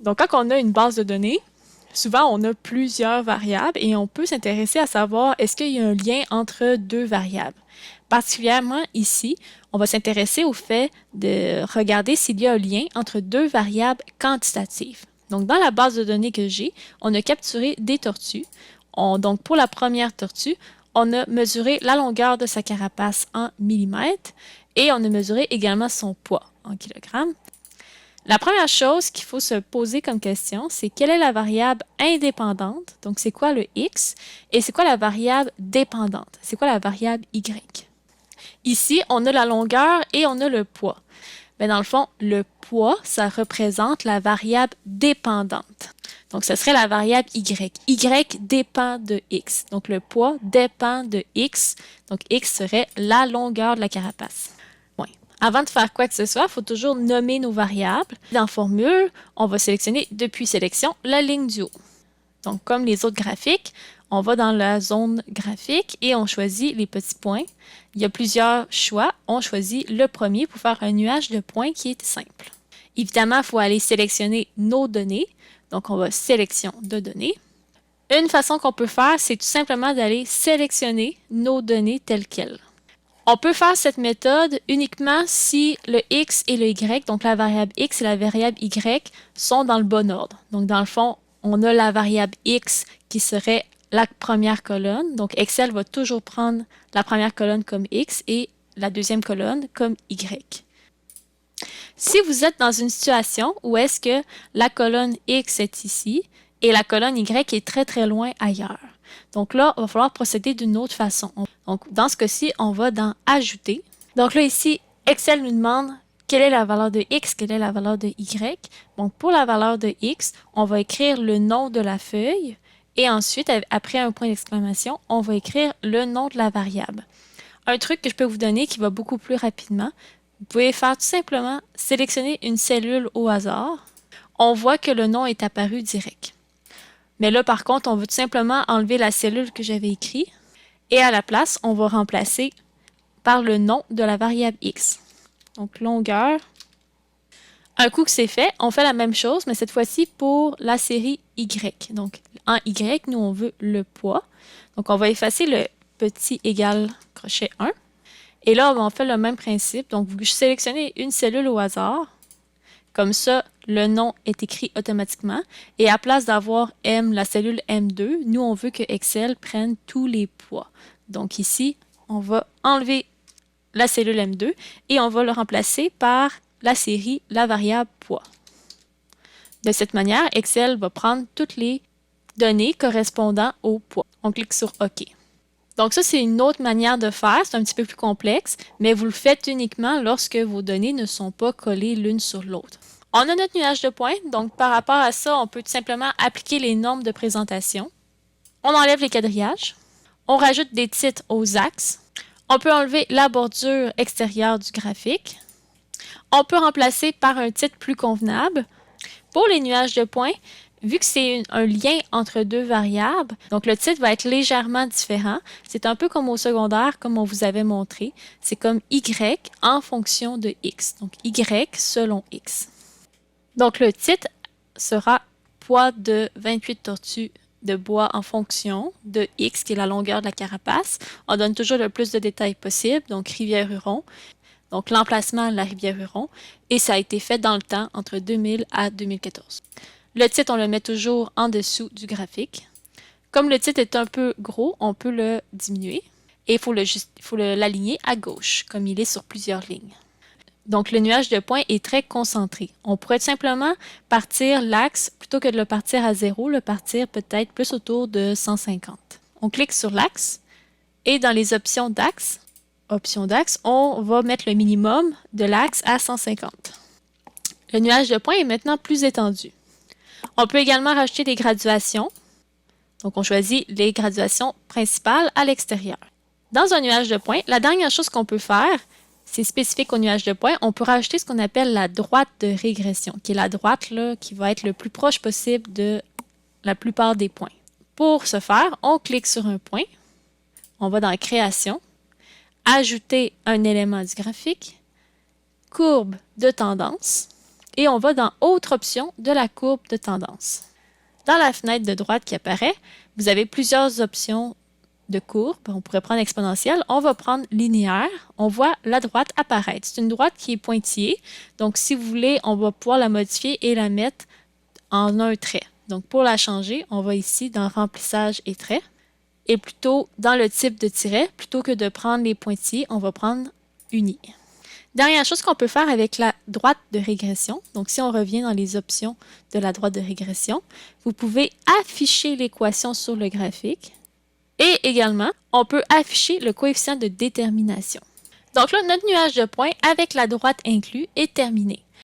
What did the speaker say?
Donc, quand on a une base de données, souvent on a plusieurs variables et on peut s'intéresser à savoir est-ce qu'il y a un lien entre deux variables. Particulièrement ici, on va s'intéresser au fait de regarder s'il y a un lien entre deux variables quantitatives. Donc, dans la base de données que j'ai, on a capturé des tortues. Donc, pour la première tortue, on a mesuré la longueur de sa carapace en millimètres et on a mesuré également son poids en kilogrammes. La première chose qu'il faut se poser comme question, c'est quelle est la variable indépendante, donc c'est quoi le x, et c'est quoi la variable dépendante, c'est quoi la variable y. Ici, on a la longueur et on a le poids. Mais dans le fond, le poids, ça représente la variable dépendante. Donc, ce serait la variable y. Y dépend de x. Donc, le poids dépend de x. Donc, x serait la longueur de la carapace. Bon. Avant de faire quoi que ce soit, il faut toujours nommer nos variables. Dans Formule, on va sélectionner depuis Sélection la ligne du haut. Donc, comme les autres graphiques, on va dans la zone graphique et on choisit les petits points. Il y a plusieurs choix. On choisit le premier pour faire un nuage de points qui est simple. Évidemment, il faut aller sélectionner nos données. Donc, on va Sélection de données. Une façon qu'on peut faire, c'est tout simplement d'aller sélectionner nos données telles quelles. On peut faire cette méthode uniquement si le x et le y, donc la variable x et la variable y, sont dans le bon ordre. Donc, dans le fond, on a la variable x qui serait la première colonne. Donc, Excel va toujours prendre la première colonne comme x et la deuxième colonne comme y. Si vous êtes dans une situation où est-ce que la colonne x est ici et la colonne y est très très loin ailleurs, donc là, il va falloir procéder d'une autre façon. Donc, dans ce cas-ci, on va dans Ajouter. Donc là, ici, Excel nous demande quelle est la valeur de x, quelle est la valeur de y. Donc, pour la valeur de x, on va écrire le nom de la feuille et ensuite, après un point d'exclamation, on va écrire le nom de la variable. Un truc que je peux vous donner qui va beaucoup plus rapidement, vous pouvez faire tout simplement sélectionner une cellule au hasard. On voit que le nom est apparu direct. Mais là, par contre, on veut tout simplement enlever la cellule que j'avais écrite et à la place, on va remplacer par le nom de la variable x. Donc, longueur. Un coup que c'est fait, on fait la même chose, mais cette fois-ci pour la série y. Donc, en y, nous, on veut le poids. Donc, on va effacer le petit égal crochet 1. Et là, on fait le même principe. Donc, vous sélectionnez une cellule au hasard. Comme ça, le nom est écrit automatiquement. Et à place d'avoir M, la cellule M2, nous, on veut que Excel prenne tous les poids. Donc ici, on va enlever la cellule M2 et on va le remplacer par la série, la variable poids. De cette manière, Excel va prendre toutes les données correspondant au poids. On clique sur OK. Donc ça, c'est une autre manière de faire, c'est un petit peu plus complexe, mais vous le faites uniquement lorsque vos données ne sont pas collées l'une sur l'autre. On a notre nuage de points, donc par rapport à ça, on peut tout simplement appliquer les normes de présentation. On enlève les quadrillages, on rajoute des titres aux axes, on peut enlever la bordure extérieure du graphique, on peut remplacer par un titre plus convenable. Pour les nuages de points, vu que c'est un lien entre deux variables, donc le titre va être légèrement différent. C'est un peu comme au secondaire, comme on vous avait montré. C'est comme Y en fonction de X. Donc Y selon X. Donc le titre sera poids de 28 tortues de bois en fonction de X, qui est la longueur de la carapace. On donne toujours le plus de détails possible, donc Rivière-Huron. Donc l'emplacement de la Rivière-Huron. Et ça a été fait dans le temps, entre 2000 à 2014. Le titre, on le met toujours en dessous du graphique. Comme le titre est un peu gros, on peut le diminuer et il faut l'aligner à gauche, comme il est sur plusieurs lignes. Donc, le nuage de points est très concentré. On pourrait tout simplement partir l'axe, plutôt que de le partir à 0, le partir peut-être plus autour de 150. On clique sur l'axe et dans les options d'axe, on va mettre le minimum de l'axe à 150. Le nuage de points est maintenant plus étendu. On peut également rajouter des graduations. Donc, on choisit les graduations principales à l'extérieur. Dans un nuage de points, la dernière chose qu'on peut faire, c'est spécifique au nuage de points, on peut rajouter ce qu'on appelle la droite de régression, qui est la droite là, qui va être le plus proche possible de la plupart des points. Pour ce faire, on clique sur un point, on va dans Création, Ajouter un élément du graphique, Courbe de tendance. et on va dans Autre option de la courbe de tendance. Dans la fenêtre de droite qui apparaît, vous avez plusieurs options de courbe. On pourrait prendre exponentielle. On va prendre linéaire. On voit la droite apparaître. C'est une droite qui est pointillée. Donc, si vous voulez, on va pouvoir la modifier et la mettre en un trait. Donc, pour la changer, on va ici dans Remplissage et trait. Et plutôt dans le type de tiret, plutôt que de prendre les pointillés, on va prendre uni. Dernière chose qu'on peut faire avec la droite de régression, donc si on revient dans les options de la droite de régression, vous pouvez afficher l'équation sur le graphique et également, on peut afficher le coefficient de détermination. Donc là, notre nuage de points avec la droite inclus est terminé.